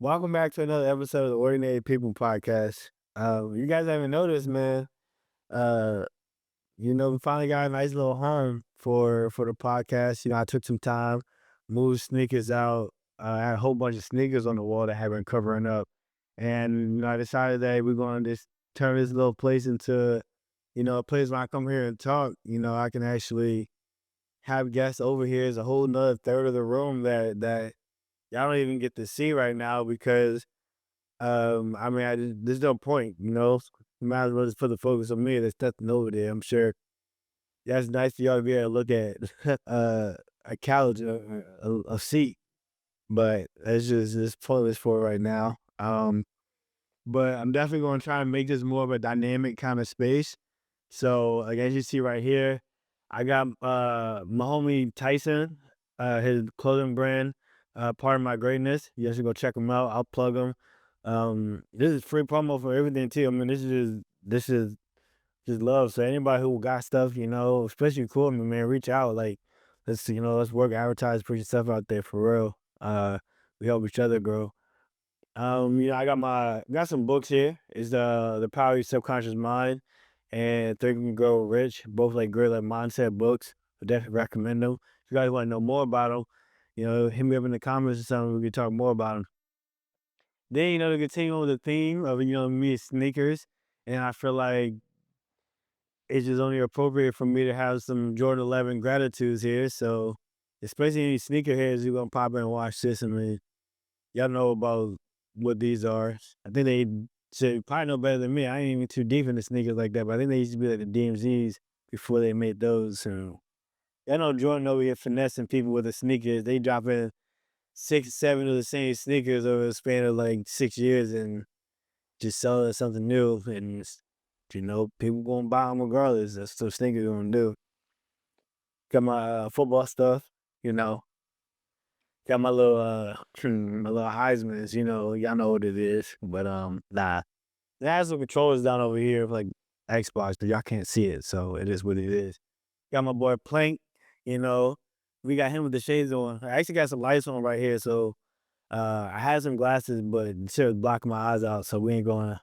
Welcome back to another episode of the Ordinary People Podcast. You guys haven't noticed, man. Uh, we finally got a nice little home for the podcast. I took some time, moved sneakers out. I had a whole bunch of sneakers on the wall that had been covering up, and I decided that we're going to just turn this little place into, a place where I come here and talk. I can actually have guests over here. It's a whole nother third of the room that y'all don't even get to see right now because there's no point, might as well just put the focus on me. There's nothing over there. I'm sure that's nice for y'all to be able to look at a couch, a seat, but that's just pointless for right now. But I'm definitely going to try and make this more of a dynamic kind of space. So, like as you see right here, I got my homie Tyson, his clothing brand, Part of My Greatness. You guys should go check him out. I'll plug him. This is free promo for everything too. I mean, this is just love. So anybody who got stuff, especially equipment, man, reach out. Like let's work, advertise, put your stuff out there for real. We help each other grow. I got some books here. It's the Power of Your Subconscious Mind and Think and Grow Rich. Both like great like mindset books. I definitely recommend them. If you guys want to know more about them, hit me up in the comments or something. We can talk more about them. Then to continue on with the theme of me sneakers, and I feel like it's just only appropriate for me to have some Jordan 11 gratitudes here. So, especially any sneakerheads, you're gonna pop in and watch this. I mean, y'all know about what these are. I think they should probably know better than me. I ain't even too deep into sneakers like that, but I think they used to be like the DMZs before they made those. So y'all know Jordan over here finessing people with the sneakers. They dropping 6, 7 of the same sneakers over a span of like 6 years and just selling something new. And people gonna buy them regardless. That's what sneakers gonna do. Got my football stuff, you know. Got my little my little Heisman's, y'all know what it is. But nah. It has some controllers down over here for like Xbox, but y'all can't see it, so it is what it is. Got my boy Plank, you know. We got him with the shades on. I actually got some lights on right here, so I had some glasses, but shit was blocking my eyes out, so we ain't gonna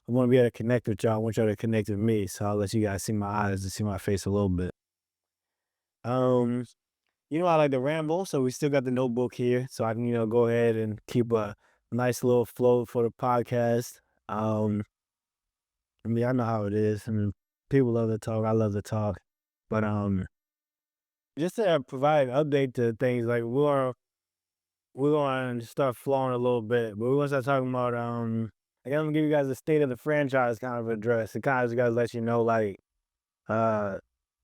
I wanna be able to connect with y'all. I want y'all to connect with me, so I'll let you guys see my eyes and see my face a little bit. Um I like to ramble, so we still got the notebook here, so I can, go ahead and keep a nice little flow for the podcast. I know how it is. I mean, people love to talk. I love to talk, but just to provide an update to things, like we're gonna start flowing a little bit, but we're gonna start talking about I'm gonna give you guys a state of the franchise kind of address. It kind of guys let you know like uh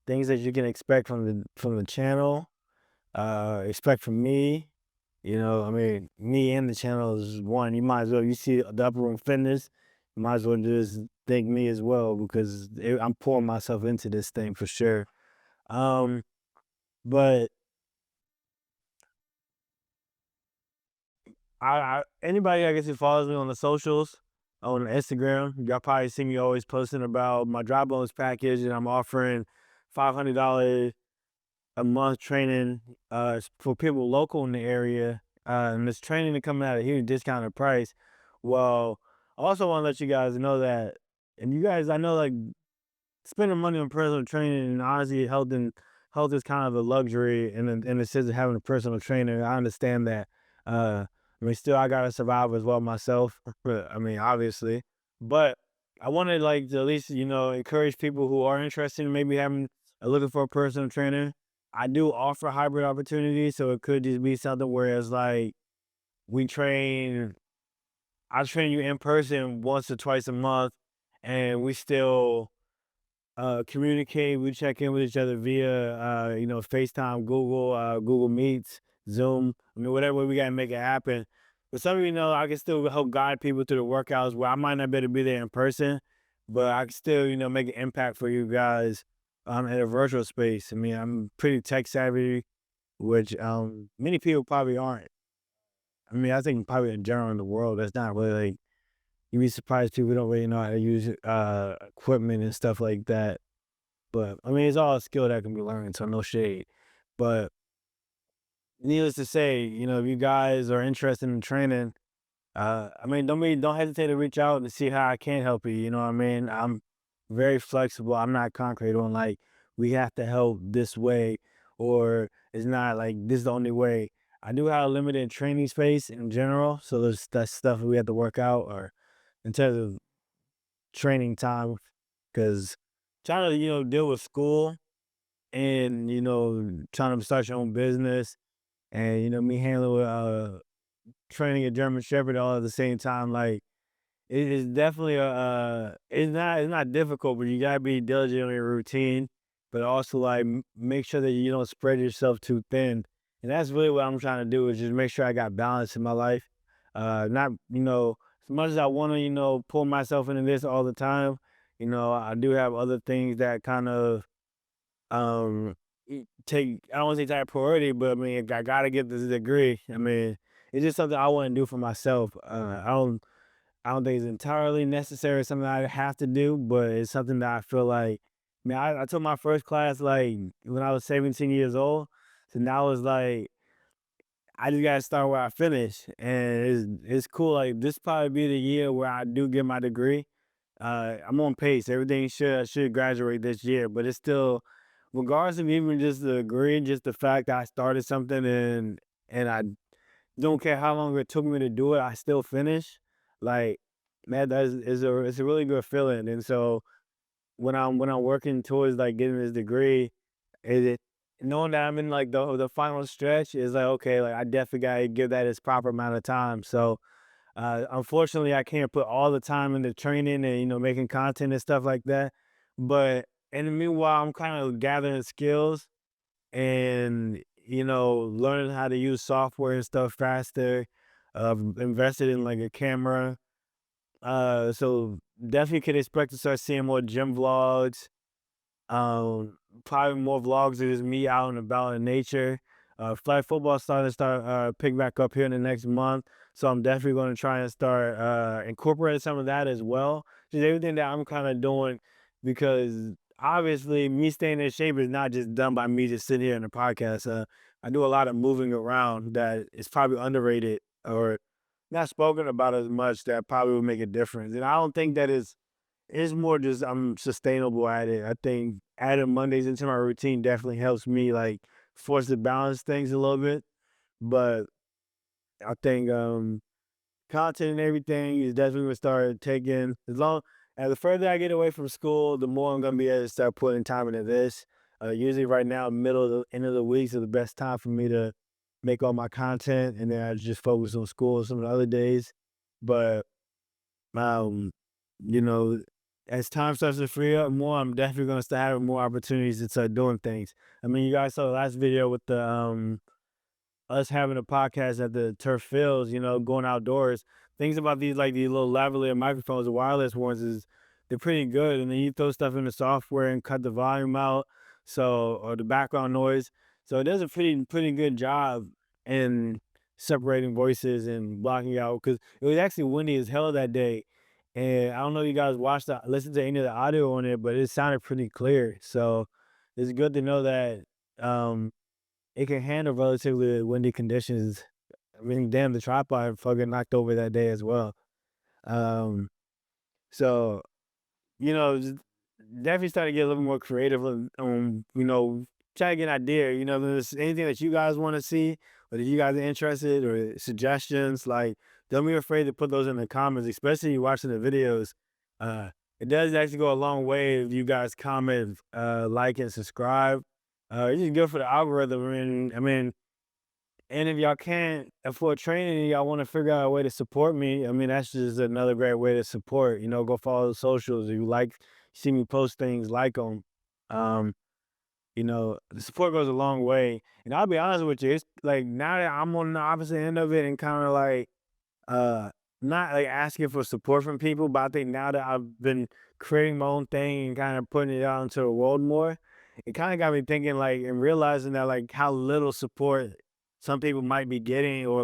things that you can expect from the channel. Expect from me. Me and the channel is one. You might as well, you see the Upper Room Fitness, you might as well just thank me as well because I'm pouring myself into this thing for sure. Um, but anybody I guess who follows me on the socials, on Instagram, y'all probably see me always posting about my dry bones package, and I'm offering $500 a month training for people local in the area. And this training to come at a huge discounted price. Well, I also want to let you guys know that, and you guys, I know like spending money on personal training and honestly health is kind of a luxury in the sense of having a personal trainer. I understand that. Still I gotta survive as well myself. Obviously, but I wanted like to at least encourage people who are interested in maybe having looking for a personal trainer. I do offer hybrid opportunities, so it could just be something where it's like we train. I train you in person once or twice a month, and we still communicate. We check in with each other via FaceTime, Google Meets, Zoom. Whatever way we gotta make it happen. But some of I can still help guide people through the workouts where I might not be able to be there in person, but I can still make an impact for you guys in a virtual space. I'm pretty tech savvy, which many people probably aren't. I think probably in general in the world, that's not really like, you'd be surprised people don't really know how to use equipment and stuff like that. But it's all a skill that can be learned, so no shade. But needless to say, if you guys are interested in training, I mean, don't hesitate to reach out and see how I can help you. You know what I mean? I'm very flexible. I'm not concrete on like we have to help this way or it's not like this is the only way. I do have a limited training space in general, so there's that stuff we have to work out or in terms of training time because trying to deal with school and trying to start your own business and me handling training a German Shepherd all at the same time, like, it is definitely it's not difficult, but you gotta be diligent on your routine, but also, like, make sure that you don't spread yourself too thin, and that's really what I'm trying to do is just make sure I got balance in my life. Not as much as I wanna, pull myself into this all the time, I do have other things that kind of take I don't want to say type priority, but I mean I gotta get this degree. I mean, it's just something I want to do for myself. I don't think it's entirely necessary, something I have to do, but it's something that I feel like. Man, I took my first class like when I was 17 years old, so now it's like I just gotta start where I finish, and it's cool. Like this probably be the year where I do get my degree. I'm on pace. Everything I should graduate this year, but it's still, regardless of even just the degree, just the fact that I started something and I don't care how long it took me to do it, I still finish. Like, man, it's a really good feeling. And so when I'm working towards like getting this degree, it knowing that I'm in like the final stretch is like okay, like I definitely gotta give that its proper amount of time. So unfortunately, I can't put all the time into training and making content and stuff like that. But in the meanwhile, I'm kind of gathering skills and learning how to use software and stuff faster. Invested in like a camera, so definitely could expect to start seeing more gym vlogs, probably more vlogs of just me out and about in nature. Flag football starting to pick back up here in the next month, so I'm definitely going to try and start incorporating some of that as well. Just everything that I'm kind of doing, because obviously me staying in shape is not just done by me just sitting here in the podcast. I do a lot of moving around that is probably underrated or not spoken about as much that probably would make a difference. And I don't think that it's more just I'm sustainable at it. I think adding Mondays into my routine definitely helps me like force to balance things a little bit. But I think content and everything is definitely gonna start taking as the further I get away from school, the more I'm gonna be able to start putting time into this. Usually right now, middle of the end of the weeks is the best time for me to make all my content and then I just focus on school some of the other days. But um, you know, as time starts to free up more, I'm definitely gonna start having more opportunities to start doing things. I mean, you guys saw the last video with the us having a podcast at the turf fields, going outdoors. Things about these little lavalier microphones, the wireless ones, is they're pretty good. And then you throw stuff in the software and cut the volume out, or the background noise. So it does a pretty good job in separating voices and blocking out. Because it was actually windy as hell that day, and I don't know if you guys listened to any of the audio on it, but it sounded pretty clear. So it's good to know that. It can handle relatively windy conditions. I mean, damn, the tripod fucking knocked over that day as well. Um, so just definitely started to get a little more creative. Try to get an idea. If there's anything that you guys want to see, or if you guys are interested, or suggestions, like don't be afraid to put those in the comments, especially watching the videos. It does actually go a long way if you guys comment, like, and subscribe. It's just good for the algorithm. And if y'all can't afford training and y'all want to figure out a way to support me, I mean, that's just another great way to support. Go follow the socials. If you see me post things, like them. Um, the support goes a long way. And I'll be honest with you, it's like now that I'm on the opposite end of it and kind of like, uh, not like asking for support from people, but I think now that I've been creating my own thing and kind of putting it out into the world more, it kind of got me thinking like and realizing that like how little support some people might be getting, or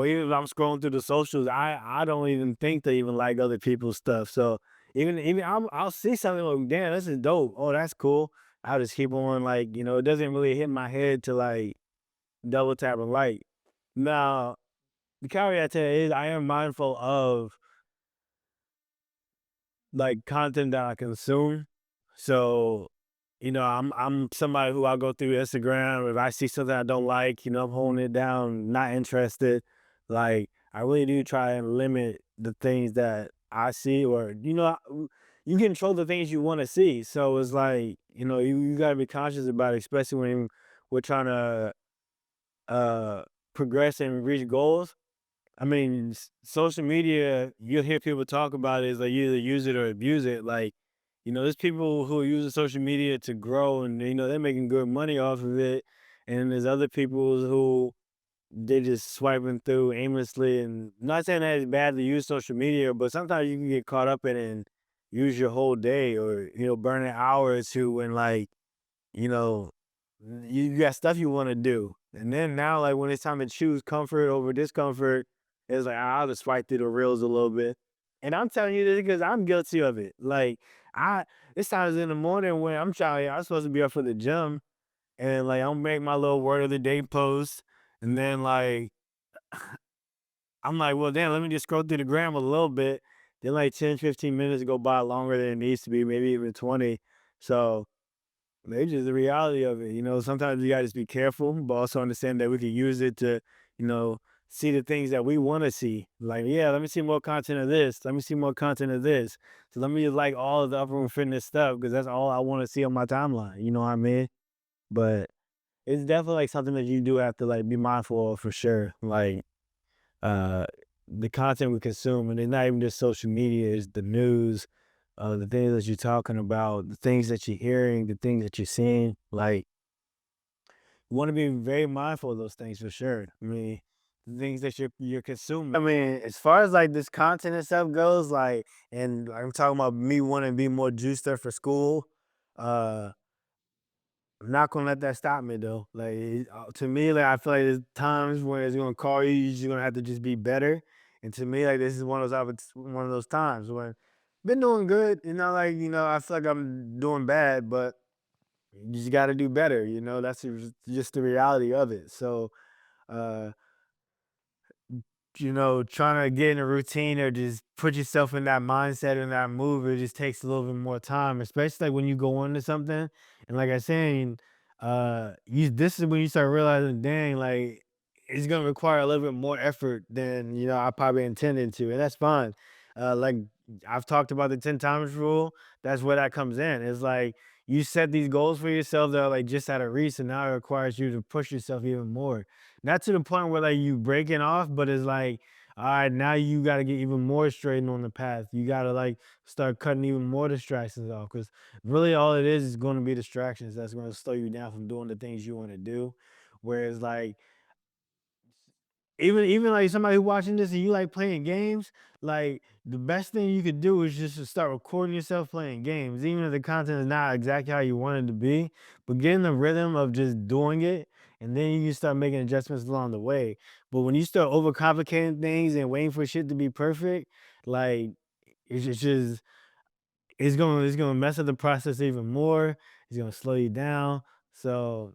even if I'm scrolling through the socials, I don't even think to even like other people's stuff. So even I'll see something like, damn, this is dope. Oh, that's cool. I'll just keep on like, it doesn't really hit my head to like double tap and like. Now the caveat to it is I am mindful of like content that I consume. So, I'm somebody who I'll go through Instagram. If I see something I don't like, I'm holding it down, not interested. Like I really do try and limit the things that I see, or you control the things you want to see. So it's like, you gotta be conscious about it, especially when we're trying to uh progress and reach goals. I mean, social media, you'll hear people talk about it, is like you either use it or abuse it. Like, there's people who are using social media to grow, and they're making good money off of it. And there's other people who they just swiping through aimlessly. And I'm not saying that it's bad to use social media, but sometimes you can get caught up in it and use your whole day, or burn an hour or two when like you know, you got stuff you want to do. And then now, like when it's time to choose comfort over discomfort, it's like I'll just fight through the reels a little bit. And I'm telling you this because I'm guilty of it. Like I, it's times in the morning when I'm supposed to be up for the gym, and like I'll make my little word of the day post, and then like I'm like, well, damn, let me just scroll through the gram a little bit. Then like 10, 15 minutes go by longer than it needs to be, maybe even 20. So it's just the reality of it. Sometimes you gotta just be careful, but also understand that we can use it to, you know, see the things that we want to see. Like, yeah, let me see more content of this. Let me see more content of this. So let me like all of the upper room fitness stuff because that's all I want to see on my timeline. You know what I mean? But it's definitely like something that you do have to like be mindful of for sure. Like, uh, the content we consume, and it's not even just social media, it's the news, the things that you're talking about, the things that you're hearing, the things that you're seeing. Like, you want to be very mindful of those things for sure. I mean, the things that you're consuming. I mean, as far as like this content and stuff goes, like, and I'm talking about me wanting to be more juiced up for school. Uh, I'm not gonna let that stop me though. Like to me, like I feel like there's times when it's gonna call you, you're just gonna have to just be better. And to me, like this is one of those times when been doing good. Like I feel like I'm doing bad, but you just got to do better. That's just the reality of it. So, uh, trying to get in a routine or just put yourself in that mindset and that move, it just takes a little bit more time, especially like when you go into something. And like I saying, this is when you start realizing, dang, like it's gonna require a little bit more effort than I probably intended to, and that's fine. Like I've talked about the 10 times rule. That's where that comes in. It's like you set these goals for yourself that are like just out of reach, and now it requires you to push yourself even more. Not to the point where like you breaking off, but it's like, all right, now you got to get even more straightened on the path. You got to like start cutting even more distractions off, because really all it is going to be distractions that's going to slow you down from doing the things you want to do. Whereas like even like somebody who watching this and you like playing games, like the best thing you could do is just to start recording yourself playing games, even if the content is not exactly how you want it to be. But get in the rhythm of just doing it, and then you can start making adjustments along the way. But when you start overcomplicating things and waiting for shit to be perfect, like it's just it's gonna mess up the process even more. It's gonna slow you down. So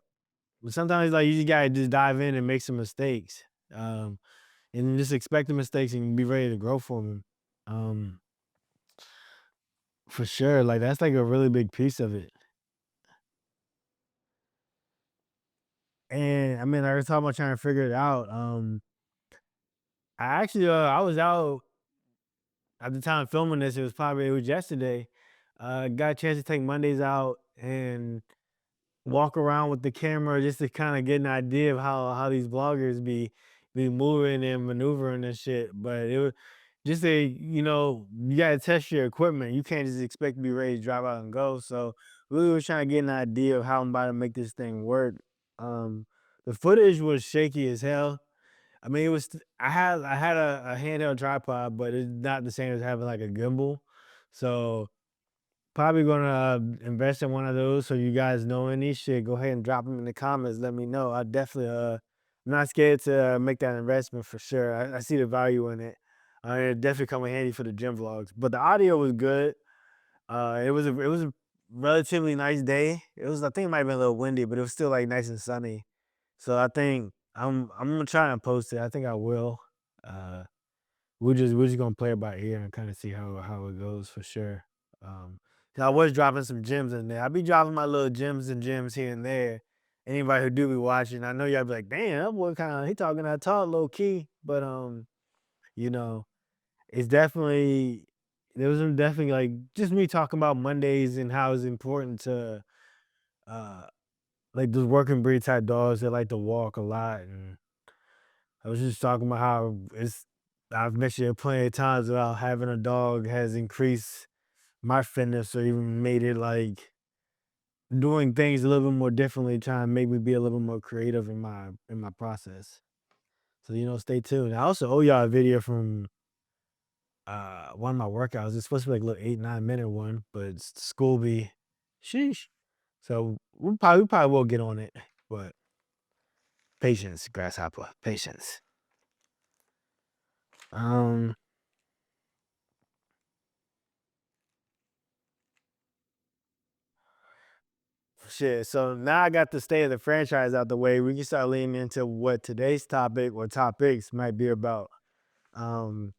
but sometimes like you just gotta just dive in and make some mistakes. Um, and just expect the mistakes and be ready to grow from them. Um, for sure, like that's like a really big piece of it. And I mean, I was talking about trying to figure it out. I was out at the time of filming this. It was yesterday. Got a chance to take Mondays out and walk around with the camera just to kind of get an idea of how these vloggers be moving and maneuvering and shit. But it was just you gotta test your equipment. You can't just expect to be ready to drive out and go. So really was trying to get an idea of how I'm about to make this thing work. Um, the footage was shaky as hell. I mean, I had a handheld tripod, but it's not the same as having like a gimbal. So probably gonna invest in one of those. So you guys know any shit, go ahead and drop them in the comments. Let me know. I definitely I'm not scared to make that investment for sure. I see the value in it. It definitely come in handy for the gym vlogs. But the audio was good. It was a relatively nice day. I think it might have been a little windy, but it was still like nice and sunny. So I think I'm gonna try and post it. I think I will. Uh, we're just gonna play it by ear and kind of see how it goes for sure. Um, 'Cause I was dropping some gems in there. I be dropping my little gems and gems here and there. Anybody who do be watching, I know y'all be like, damn, that boy kind of he talking that talk low key, but you know, it's definitely there was some definitely like just me talking about Mondays and how it's important to uh like those working breed type dogs that like to walk a lot. And I was just talking about how I've mentioned it plenty of times about having a dog has increased my fitness or even made it like doing things a little bit more differently, trying to make me be a little bit more creative in my process. So stay tuned. I also owe y'all a video from one of my workouts. It's supposed to be like a little 8, 9 minute one, but it's school be sheesh. So we probably will get on it, but patience, grasshopper, patience. Um Shit. So now I got the state of the franchise out the way. We can start leaning into what today's topic or topics might be about. Um,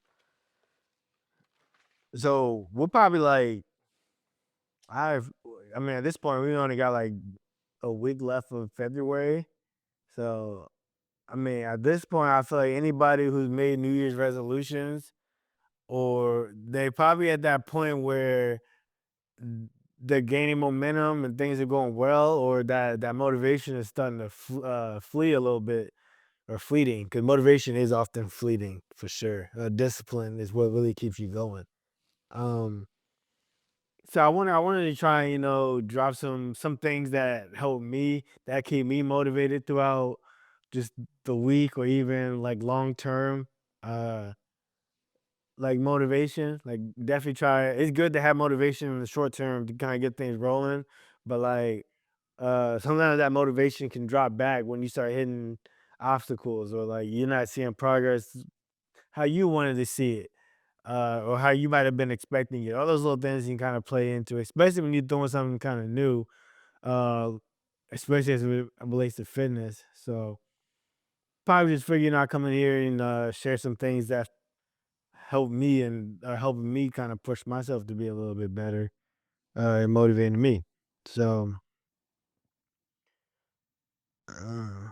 so we'll probably like I've I mean at this point we only got like a week left of February. So I mean at this point I feel like anybody who's made New Year's resolutions or they probably at that point where they're gaining momentum and things are going well, or that motivation is starting to flee a little bit or fleeting, because motivation is often fleeting for sure. Discipline is what really keeps you going. Um, so I wanted to try and drop some things that help me that keep me motivated throughout just the week or even like long term. Uh, like motivation, like definitely try. It's good to have motivation in the short term to kind of get things rolling, but like sometimes that motivation can drop back when you start hitting obstacles or like you're not seeing progress how you wanted to see it, or how you might have been expecting it. All those little things you can kind of play into, especially when you're doing something kind of new, uh, especially as it relates to fitness. So probably just figuring out coming here and share some things that help me and are helping me kind of push myself to be a little bit better, and motivating me. So uh,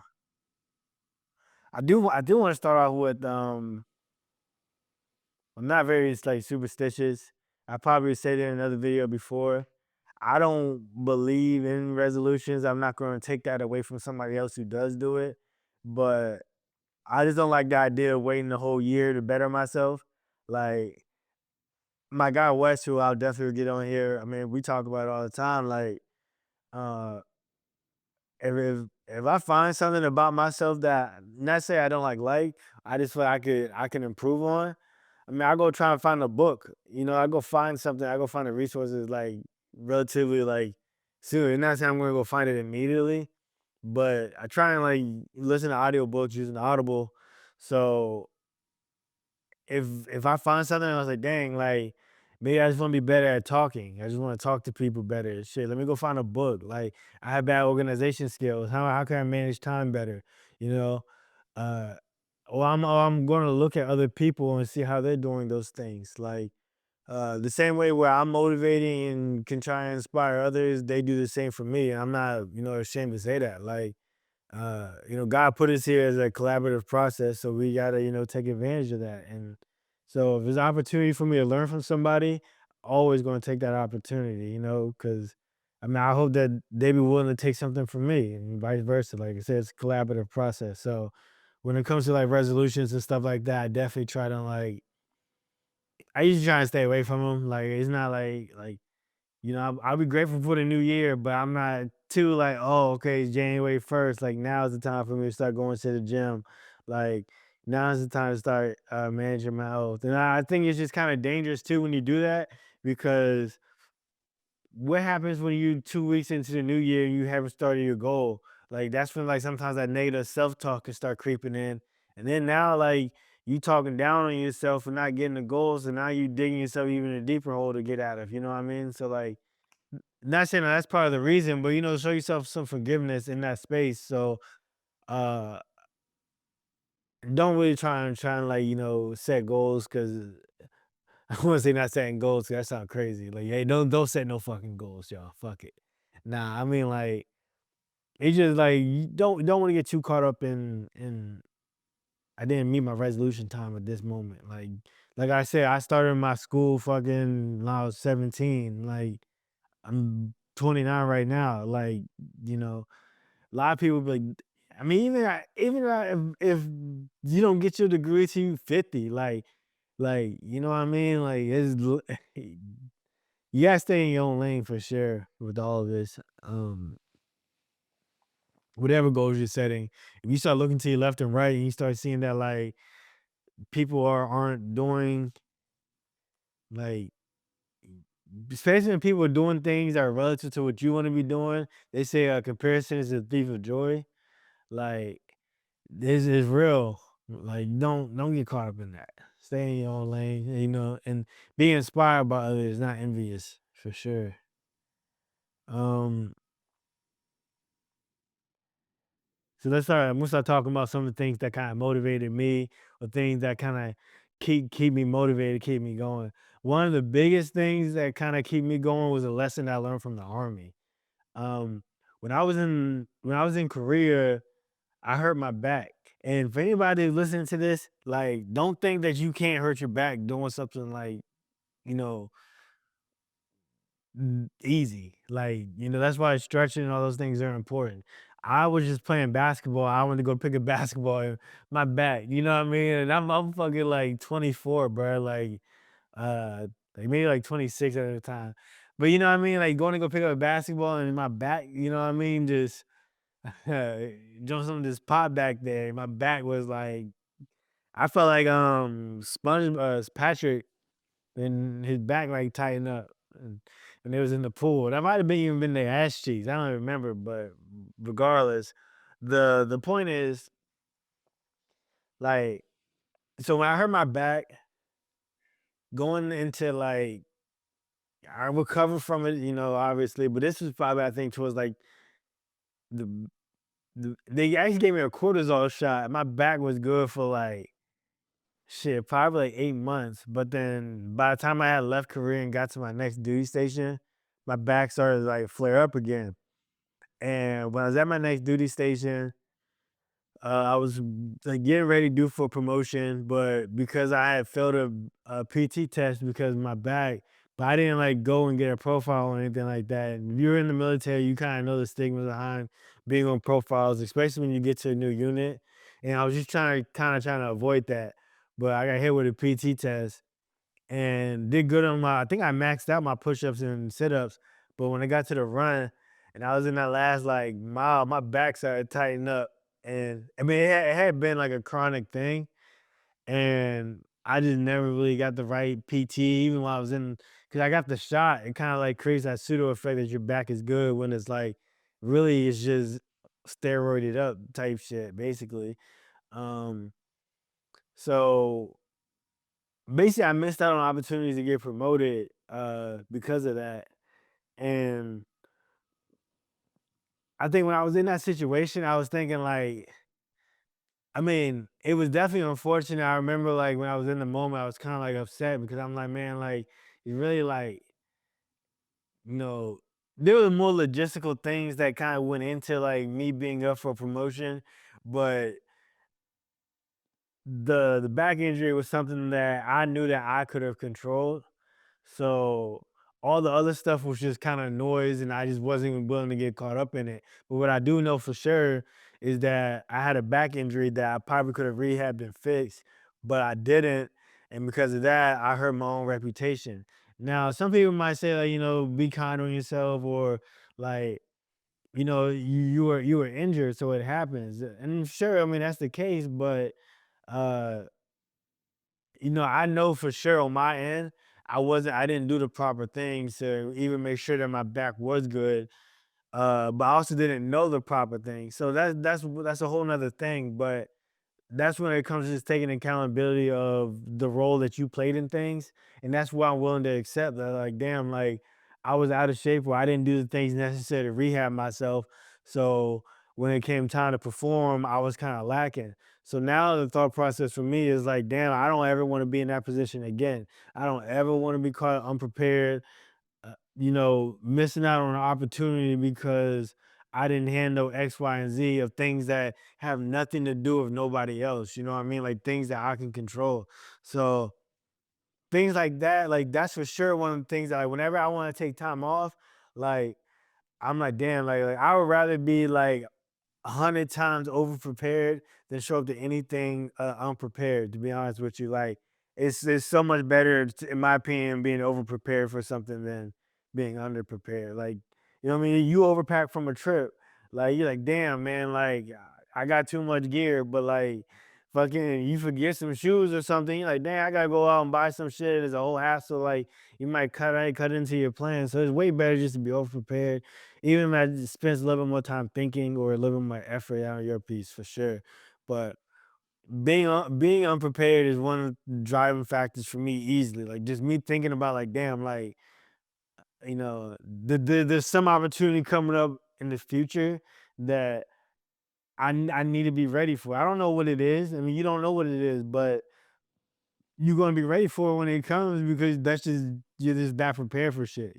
I do want to start off with I'm not very like superstitious. I probably said it in another video before. I don't believe in resolutions. I'm not going to take that away from somebody else who does do it, but I just don't like the idea of waiting the whole year to better myself. Like my guy West, who I'll definitely get on here. I mean, we talk about it all the time. Like, uh, if I find something about myself that not say I don't like, I just feel like I can improve on. I mean, I go try and find a book. I go find something. I go find the resources like relatively like soon. And not saying I'm gonna go find it immediately, but I try and like listen to audiobooks using Audible. So if I find something, I was like, dang, like maybe I just want to be better at talking. I just want to talk to people better. Shit, let me go find a book. Like I have bad organization skills. How can I manage time better? You know, uh, or I'm going to look at other people and see how they're doing those things. Like the same way where I'm motivating and can try and inspire others, they do the same for me. And I'm not, ashamed to say that. Like God put us here as a collaborative process, so we gotta, take advantage of that. And so if there's an opportunity for me to learn from somebody, always gonna take that opportunity, because I mean I hope that they be willing to take something from me and vice versa. Like I said, it's a collaborative process. So when it comes to like resolutions and stuff like that, I definitely try to like I usually try and stay away from them. Like it's not like I'll be grateful for the new year, but I'm not too like, oh, okay, it's January 1st. Like now's the time for me to start going to the gym. Like now's the time to start managing my health. And I think it's just kind of dangerous too when you do that because what happens when you 2 weeks into the new year and you haven't started your goal? Like that's when like sometimes that negative self-talk can start creeping in. And then now like you talking down on yourself for not getting the goals, and now you digging yourself even a deeper hole to get out of. You know what I mean? So like not saying that that's part of the reason, but show yourself some forgiveness in that space. So uh don't really try and like, set goals because I wanna say not setting goals 'cause that sound crazy. Like, hey, don't set no fucking goals, y'all. Fuck it. Nah, I mean like it's just like you don't want to get too caught up in I didn't meet my resolution time at this moment. Like I said, I started my school fucking when I was 17. Like I'm 29 right now. Like, you know, a lot of people be like, I mean, if you don't get your degree till you 50, you know what I mean? Like you gotta stay in your own lane for sure with all of this. Whatever goals you're setting, if you start looking to your left and right and you start seeing that like people aren't doing like especially when people are doing things that are relative to what you want to be doing, they say comparison is a thief of joy. Like this is real. Like don't get caught up in that. Stay in your own lane, and be inspired by others, not envious for sure. Um, so I'm gonna start talking about some of the things that kind of motivated me, or things that kind of keep me motivated, keep me going. One of the biggest things that kind of keep me going was a lesson I learned from the army. Um, when I was in Korea, I hurt my back. And for anybody listening to this, like, don't think that you can't hurt your back doing something like, you know, easy. Like, that's why stretching and all those things are important. I was just playing basketball. I wanted to go pick a basketball and my back, you know what I mean? And I'm fucking like 24, bro. Like maybe like 26 at the time. But you know what I mean? Like going to go pick up a basketball and my back, you know what I mean? Just doing some of this pop back there. My back was like I felt like Patrick and his back like tightened up and it was in the pool. That might have been even been their ass cheeks. I don't remember, but regardless, the point is like so when I hurt my back going into like I recovered from it, obviously, but this was probably I think towards like the they actually gave me a cortisol shot. My back was good for like shit, probably like 8 months. But then by the time I had left Korea and got to my next duty station, my back started to like flare up again. And when I was at my next duty station, I was like getting ready to do for promotion, but because I had failed a PT test because of my back, but I didn't like go and get a profile or anything like that. And if you're in the military, you kind of know the stigma behind being on profiles, especially when you get to a new unit. And I was just trying to avoid that, but I got hit with a PT test and did good on I think I maxed out my push-ups and sit-ups, but when I got to the run and I was in that last like mile, my back started tightening up. And I mean it had been like a chronic thing and I just never really got the right PT even while I was in because I got the shot. It kind of like creates that pseudo effect that your back is good when it's like really it's just steroided up type shit, basically. Um so basically I missed out on opportunities to get promoted because of that. And I think when I was in that situation, I was thinking like, I mean, it was definitely unfortunate. I remember like when I was in the moment, I was kind of like upset because I'm like, man, like it's really like, you know, there were more logistical things that kind of went into like me being up for promotion, but the back injury was something that I knew that I could have controlled. So all the other stuff was just kind of noise, and I just wasn't even willing to get caught up in it. But what I do know for sure is that I had a back injury that I probably could have rehabbed and fixed, but I didn't. And because of that, I hurt my own reputation. Now, some people might say, like, be kind on yourself, or like, you were injured, so it happens. And sure, I mean that's the case, but uh I know for sure on my end, I didn't do the proper things to even make sure that my back was good. But I also didn't know the proper thing. So that's a whole nother thing. But that's when it comes to just taking accountability of the role that you played in things. And that's why I'm willing to accept that, like, damn, like I was out of shape or I didn't do the things necessary to rehab myself. So when it came time to perform, I was kind of lacking. So now the thought process for me is like, damn, I don't ever want to be in that position again. I don't ever want to be caught unprepared, missing out on an opportunity because I didn't handle X, Y, and Z of things that have nothing to do with nobody else. You know what I mean? Like things that I can control. So things like that, like that's for sure one of the things that like whenever I want to take time off, like I'm like, damn, like I would rather be like 100 times over prepared than show up to anything unprepared. To be honest with you, like it's so much better, in my opinion, being over prepared for something than being under prepared. Like you know what I mean? You overpack from a trip, like you're like, damn man, like I got too much gear, but like fucking you forget some shoes or something. You're like, damn, I gotta go out and buy some shit. It's a whole hassle. Like you might cut into your plan. So it's way better just to be over prepared, even if I spends a little bit more time thinking or a little bit more effort out on your piece for sure. But being unprepared is one of the driving factors for me easily. Like just me thinking about like, damn, like there's some opportunity coming up in the future that I need to be ready for. I don't know what it is. I mean, you don't know what it is, but you're gonna be ready for it when it comes because that's just you're just that prepared for shit.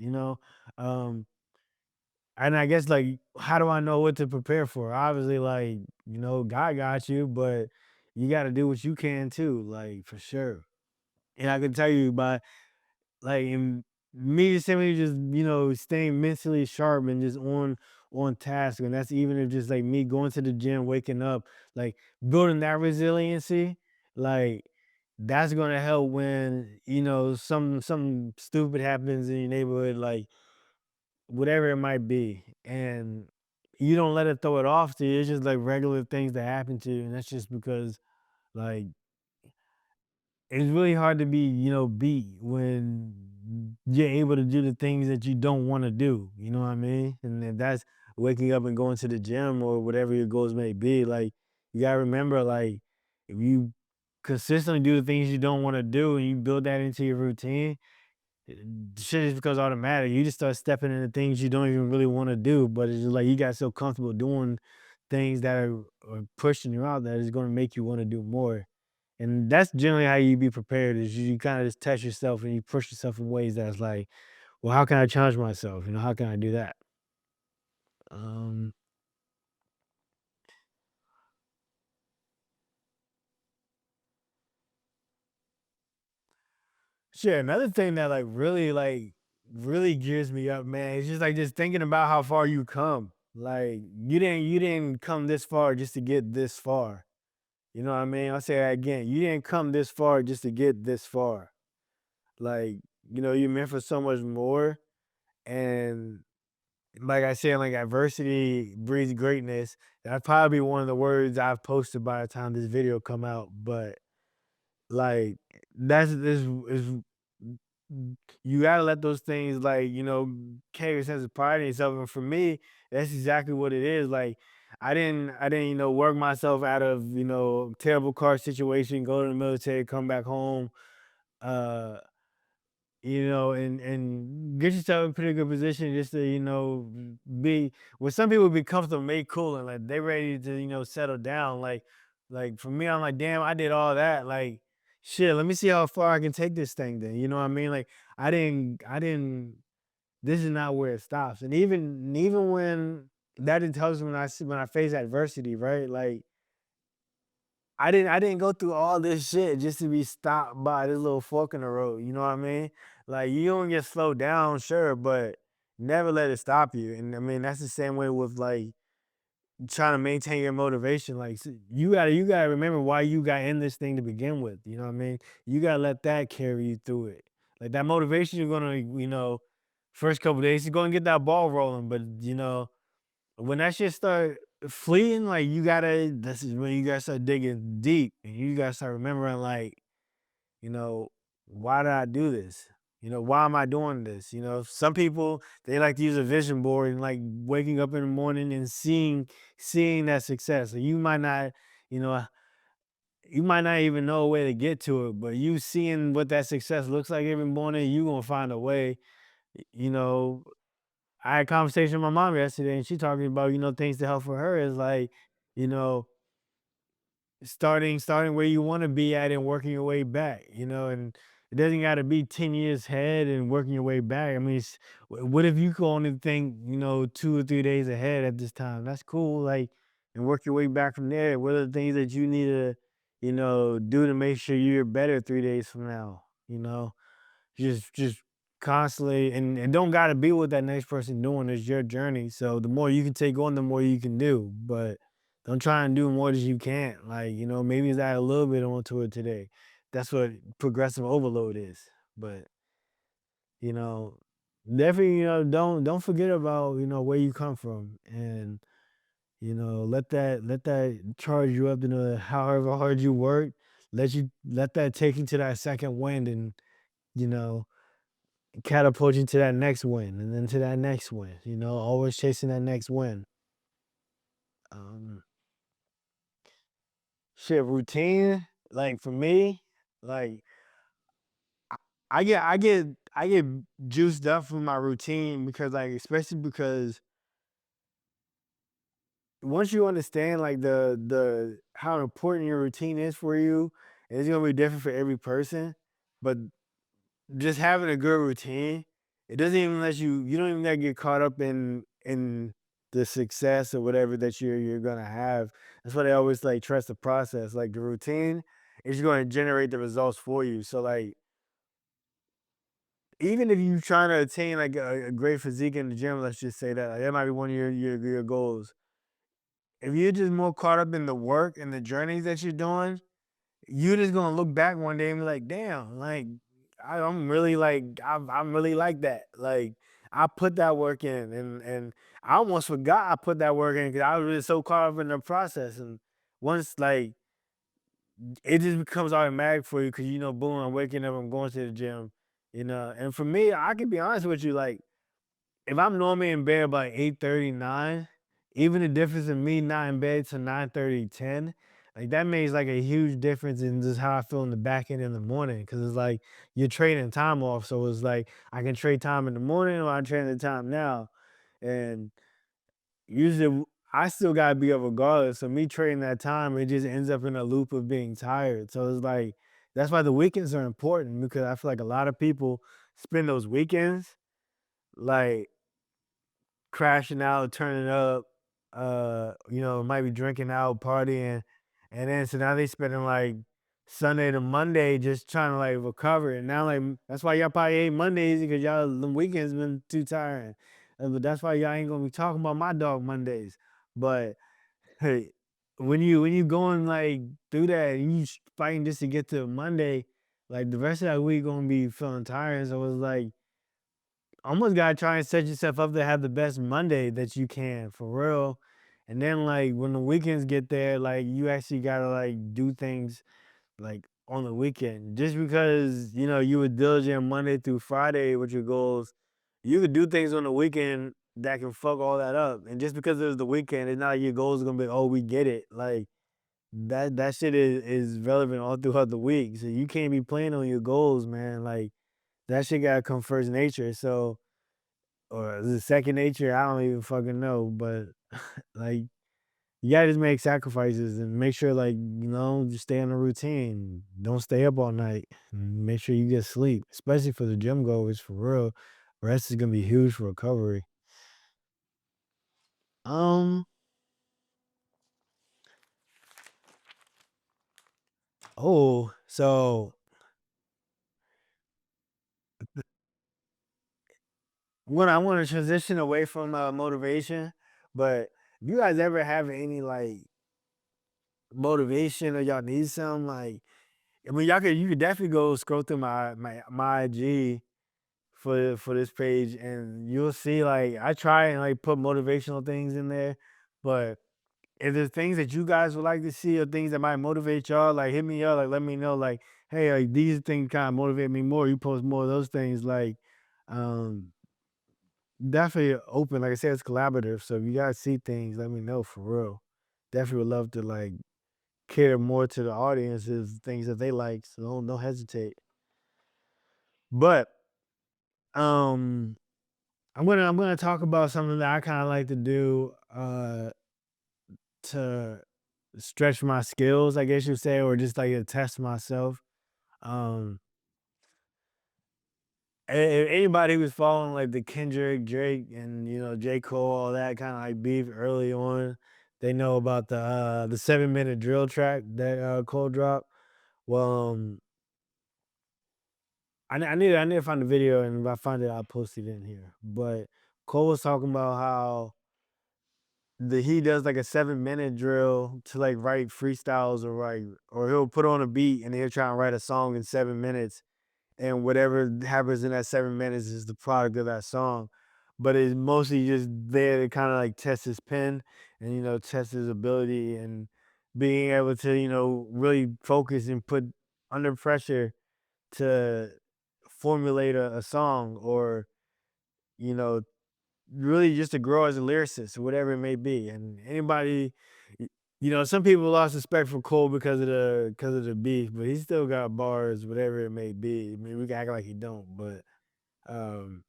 Um, And I guess like, how do I know what to prepare for? Obviously, like, God got you, but you got to do what you can too, like for sure. And I can tell you by like in me just simply just, staying mentally sharp and just on task. And that's even if just like me going to the gym, waking up, like building that resiliency, like that's gonna help when, some stupid happens in your neighborhood, like whatever it might be, and you don't let it throw it off to you. It's just like regular things that happen to you, and that's just because like it's really hard to be, beat when you're able to do the things that you don't want to do. You know what I mean? And if that's waking up and going to the gym or whatever your goals may be, like you gotta remember, like if you consistently do the things you don't want to do and you build that into your routine, shit just becomes automatic. You just start stepping into things you don't even really want to do, but it's just like you got so comfortable doing things that are pushing you out that it's going to make you want to do more. And that's generally how you be prepared is you kind of just test yourself and you push yourself in ways that's like, well, how can I challenge myself? How can I do that? Um, Shit, another thing that really gears me up, man, it's just like just thinking about how far you come. Like you didn't come this far just to get this far. You know what I mean? I'll say that again. You didn't come this far just to get this far. Like, you're meant for so much more. And like I said, like adversity breeds greatness. That's probably one of the words I've posted by the time this video come out. But like that's this is you gotta let those things like, carry a sense of pride in yourself. And for me, that's exactly what it is. Like I didn't, work myself out of, terrible car situation, go to the military, come back home, uh, and get yourself in a pretty good position just to, be when some people be comfortable, made cool, and like they ready to, settle down. Like for me, I'm like, damn, I did all that. Like, shit, let me see how far I can take this thing then. You know what I mean? Like, I didn't, this is not where it stops. And even when that intelligence when I face adversity, right? Like I didn't go through all this shit just to be stopped by this little fork in the road. You know what I mean? Like you don't get slowed down, sure, but never let it stop you. And I mean that's the same way with like trying to maintain your motivation. Like you gotta remember why you got in this thing to begin with. You know what I mean? You gotta let that carry you through it. Like that motivation you're gonna, first couple days, you're gonna get that ball rolling. But when that shit start fleeting, like this is when you gotta start digging deep and you gotta start remembering like, you know, why did I do this? Why am I doing this? Some people they like to use a vision board and like waking up in the morning and seeing that success. So you know, you might not even know a way to get to it, but you seeing what that success looks like every morning, you gonna find a way. You know, I had a conversation with my mom yesterday, and she talking about, things to help for her is like, you know, starting where you want to be at and working your way back, and it doesn't got to be 10 years ahead and working your way back. I mean, what if you could only think, 2 or 3 days ahead at this time? That's cool. Like, and work your way back from there. What are the things that you need to, do to make sure you're better 3 days from now? Just constantly, and it don't gotta be what that next person doing. It's your journey. So the more you can take on, the more you can do. But don't try and do more than you can't. Like, maybe it's add a little bit onto it today. That's what progressive overload is. But, you know, definitely, don't forget about, where you come from, and, let that charge you up to know however hard you work. Let that take you to that second wind, and, you know, catapult you to that next win, and then to that next win, always chasing that next win. Um, routine, like for me, like I get juiced up from my routine because, like, especially because once you understand, like, the how important your routine is for you, and it's gonna be different for every person, but just having a good routine, it doesn't even let you don't even let get caught up in the success or whatever that you're gonna have. That's why they always like trust the process. Like, the routine is gonna generate the results for you. So, like, even if you're trying to attain like a great physique in the gym, let's just say that, like, that might be one of your goals. If you're just more caught up in the work and the journeys that you're doing, you're just gonna look back one day and be like, "Damn, like, I'm really like I'm really like that." Like, I put that work in, and I almost forgot I put that work in because I was really so caught up in the process. And once, like, it just becomes automatic for you because, boom, I'm waking up, I'm going to the gym, And for me, I can be honest with you, like, if I'm normally in bed by 8:39, even the difference in me not in bed till 9:30, 10, like, that makes like a huge difference in just how I feel in the back end in the morning. Cause it's like you're trading time off. So it's like I can trade time in the morning, or I trade the time now. And usually I still gotta be up regardless. So me trading that time, it just ends up in a loop of being tired. So it's like that's why the weekends are important, because I feel like a lot of people spend those weekends like crashing out, turning up, might be drinking out, partying, and then so now they spending like Sunday to Monday just trying to like recover. And now, like, that's why y'all probably hate Mondays, because y'all the weekends been too tiring. But that's why y'all ain't gonna be talking about my dog Mondays. But hey, when you going like through that and you fighting just to get to Monday, like, the rest of that week gonna be feeling tired. So it's like almost gotta try and set yourself up to have the best Monday that you can, for real. And then, like, when the weekends get there, like, you actually gotta like do things like on the weekend. Just because you were diligent Monday through Friday with your goals, you could do things on the weekend that can fuck all that up. And just because it was the weekend, it's not like your goals are gonna be, oh, we get it. Like, that shit is relevant all throughout the week. So you can't be playing on your goals, man. Like, that shit gotta come first nature. So, or is it second nature? I don't even fucking know. But like, you gotta just make sacrifices and make sure, like, just stay on a routine. Don't stay up all night. And make sure you get sleep, especially for the gym goers, for real. Rest is gonna be huge for recovery. Um, so I wanna transition away from motivation, but if you guys ever have any like motivation, or y'all need some, like, I mean, you could definitely go scroll through my IG for this page, and you'll see, like, I try and like put motivational things in there. But if there's things that you guys would like to see, or things that might motivate y'all, like, hit me up, like, let me know, like, hey, like, these things kind of motivate me more. You post more of those things, like, um, definitely open. Like I said, it's collaborative. So if you guys see things, let me know, for real. Definitely would love to like cater more to the audience's things that they like. So don't hesitate. But um I'm gonna talk about something that I kind of like to do to stretch my skills, I guess you'd say, or just like to test myself. Um, Anybody who was following like the Kendrick, Drake, and J. Cole, all that kind of like beef early on, they know about the 7 minute drill track that Cole dropped. Well, I need to find the video, and if I find it, I'll post it in here. But Cole was talking about how he does like a 7 minute drill to like write freestyles, or he'll put on a beat and he'll try and write a song in 7 minutes, and whatever happens in that 7 minutes is the product of that song. But it's mostly just there to kind of like test his pen and test his ability and being able to really focus and put under pressure to formulate a song, or you know really just to grow as a lyricist or whatever it may be. And anybody, some people lost respect for Cole because of the beef, but he still got bars, whatever it may be. I mean, we can act like he don't, but um,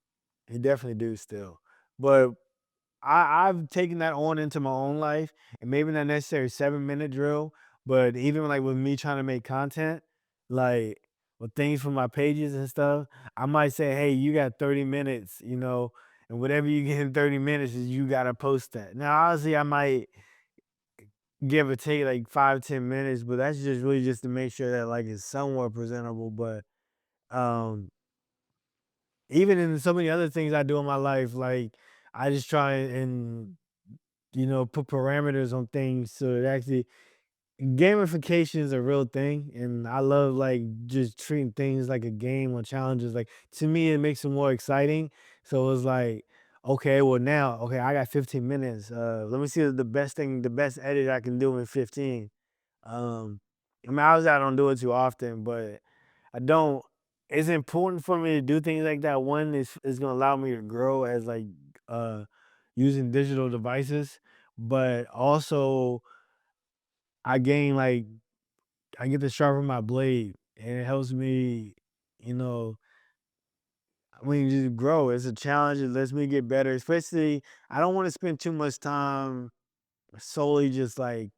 he definitely do still. But I've taken that on into my own life, and maybe not necessarily 7 minute drill, but even like with me trying to make content, like with things for my pages and stuff, I might say, hey, you got 30 minutes, and whatever you get in 30 minutes is you gotta post that. Now, obviously, I might give or take like 5, 10 minutes, but that's just really just to make sure that like it's somewhat presentable. But um even in so many other things I do in my life, like I just try and put parameters on things so it actually gamification is a real thing, and I love like just treating things like a game or challenges. Like to me, it makes it more exciting. So it's like, okay, well now, okay, I got 15 minutes. Let me see the best edit I can do in 15. Um, I mean, obviously I don't do it too often, but I don't. It's important for me to do things like that. One is gonna allow me to grow as like uh using digital devices, but also I gain like I get to sharpen my blade, and it helps me, you know, I mean, just grow. It's a challenge. It lets me get better. Especially, I don't want to spend too much time solely just like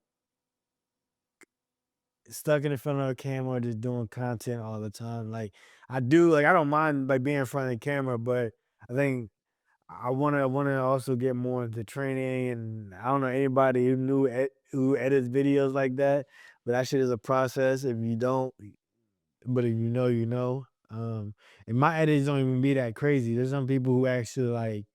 stuck in front of a camera, just doing content all the time. Like I do, like I don't mind like being in front of the camera, but I think I wanna also get more into training. And I don't know anybody who edits videos like that, but that shit is a process. If you don't, but if you know, you know. And my edits don't even be that crazy. There's some people who actually like,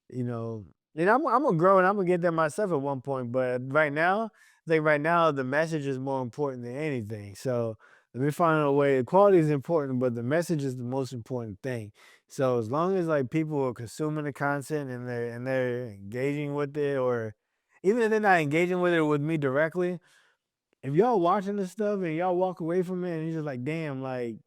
you know, and I'm gonna grow and I'm gonna get there myself at one point. But right now, the message is more important than anything. So let me find a way. The quality is important, but the message is the most important thing. So as long as like people are consuming the content and they're engaging with it, or even if they're not engaging with it with me directly, if y'all watching this stuff and y'all walk away from it and you're just like, damn, like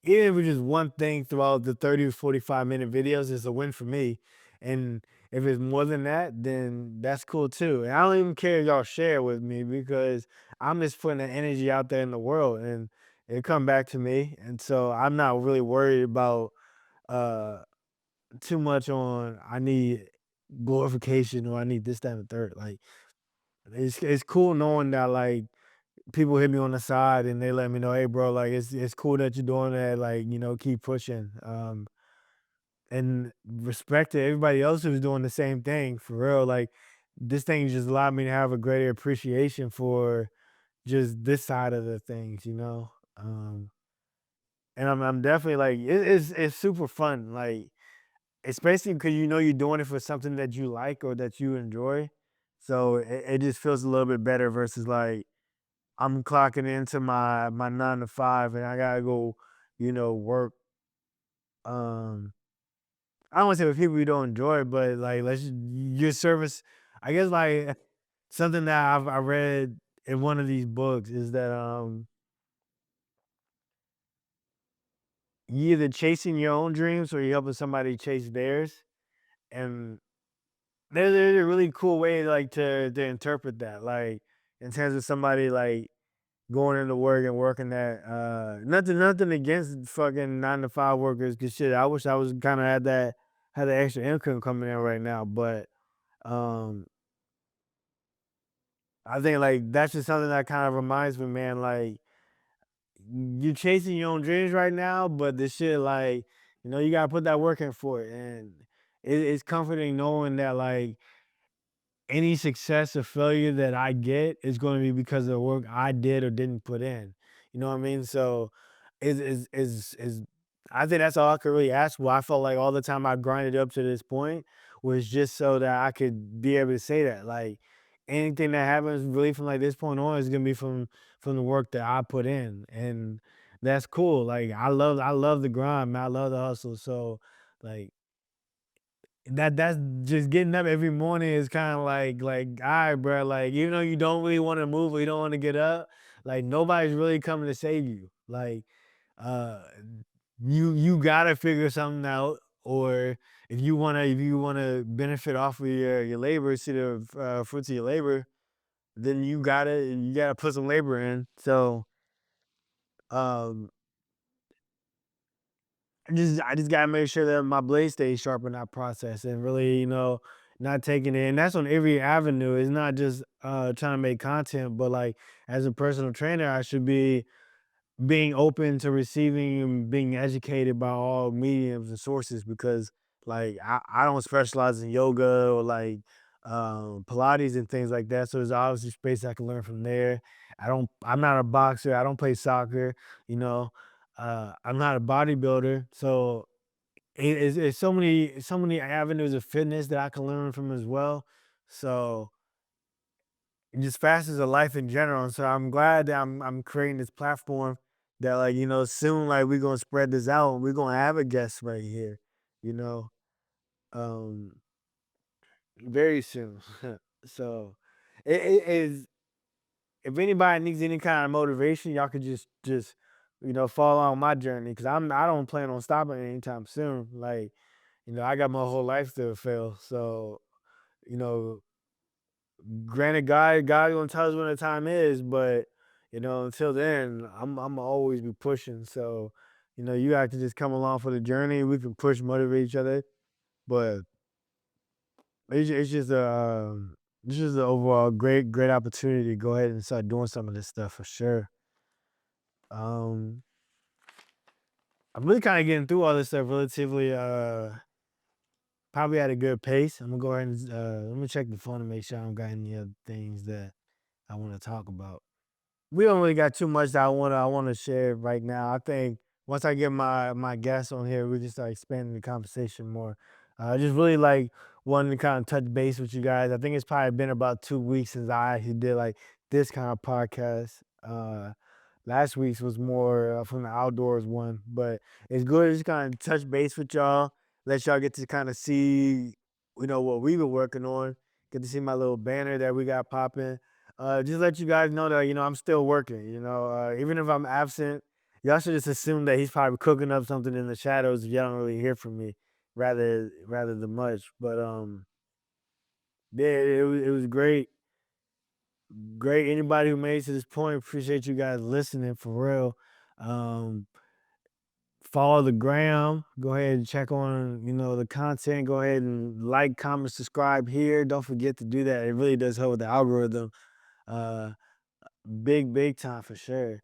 even if it's just one thing throughout the 30 to 45-minute videos, it's a win for me. And if it's more than that, then that's cool too. And I don't even care if y'all share with me, because I'm just putting the energy out there in the world and it come back to me. And so I'm not really worried about uh too much on I need glorification or I need this, that, and the third. Like it's cool knowing that like people hit me on the side and they let me know, hey bro, like it's cool that you're doing that, like, keep pushing. And respect to everybody else who's doing the same thing for real. Like this thing just allowed me to have a greater appreciation for just this side of the things. And I'm definitely like it's super fun, like especially because you're doing it for something that you like or that you enjoy. So it just feels a little bit better versus like I'm clocking into my 9 to 5 and I gotta go, work. Um, I don't want to say with people you don't enjoy, but like your service. I guess like something that I read in one of these books is that you either chasing your own dreams or you're helping somebody chase theirs. And there's a really cool way like to interpret that, like in terms of somebody like going into work and working that nothing against fucking 9 to 5 workers, cause shit, I wish I was kinda had the extra income coming in right now. But um I think like that's just something that kind of reminds me, man, like you chasing your own dreams right now, but this shit like, you gotta put that work in for it. And it's comforting knowing that like any success or failure that I get is going to be because of the work I did or didn't put in. You know what I mean? So is I think that's all I could really ask for. I felt like all the time I grinded up to this point was just so that I could be able to say that. Like anything that happens really from like this point on is gonna be from the work that I put in. And that's cool. Like I love the grind, man. I love the hustle. So like that's just getting up every morning is kind of like all right, bro. Like even though you don't really want to move or you don't want to get up, like nobody's really coming to save you. Like uh, you gotta figure something out, or if you wanna benefit off of your labor, see the fruits of your labor, then you gotta put some labor in. So um, I just gotta make sure that my blade stays sharp in that process and really, not taking it. And that's on every avenue. It's not just trying to make content, but like as a personal trainer, I should be being open to receiving and being educated by all mediums and sources because like I don't specialize in yoga or like Pilates and things like that. So there's obviously space I can learn from there. I'm not a boxer, I don't play soccer, you know. I'm not a bodybuilder. So it's so many avenues of fitness that I can learn from as well. So just facets of life in general. And so I'm glad that I'm creating this platform that like, soon like we're gonna spread this out and we're gonna have a guest right here, you know. Um very soon. So it is if anybody needs any kind of motivation, y'all could just follow on my journey because I don't plan on stopping anytime soon. Like, I got my whole life to fulfill. So, you know, granted, God gonna tell us when the time is, but until then, I'm always be pushing. So, you have to just come along for the journey. We can push, motivate each other, but it's just it's just an overall great opportunity to go ahead and start doing some of this stuff for sure. Um, I'm really kind of getting through all this stuff relatively probably at a good pace. I'm gonna go ahead and let me check the phone to make sure I don't got any other things that I want to talk about. We don't really got too much that I wanna share right now. I think once I get my guests on here, we can start expanding the conversation more. I just really like wanting to kind of touch base with you guys. I think it's probably been about 2 weeks since I actually did like this kind of podcast. Last week's was more from the outdoors one, but it's good to just kind of touch base with y'all, let y'all get to kind of see, what we've been working on, get to see my little banner that we got popping. Just let you guys know that, I'm still working, even if I'm absent, y'all should just assume that he's probably cooking up something in the shadows if y'all don't really hear from me rather than much. But yeah, it was great. Great. Anybody who made it to this point, appreciate you guys listening for real. Um, follow the gram. Go ahead and check on, the content. Go ahead and like, comment, subscribe here. Don't forget to do that. It really does help with the algorithm. Uh, big time for sure.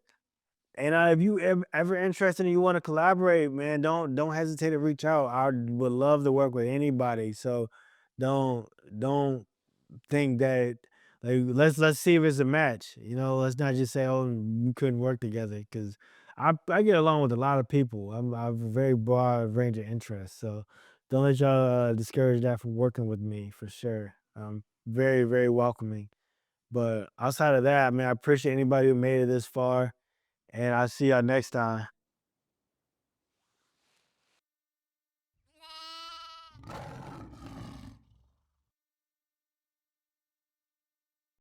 And if you ever interested and you want to collaborate, man, don't hesitate to reach out. I would love to work with anybody. So don't don't think that like let's see if it's a match. Let's not just say, oh, we couldn't work together because I get along with a lot of people. I have a very broad range of interests. So don't let y'all discourage that from working with me for sure. Very, very welcoming. But outside of that, I mean, I appreciate anybody who made it this far, and I'll see y'all next time.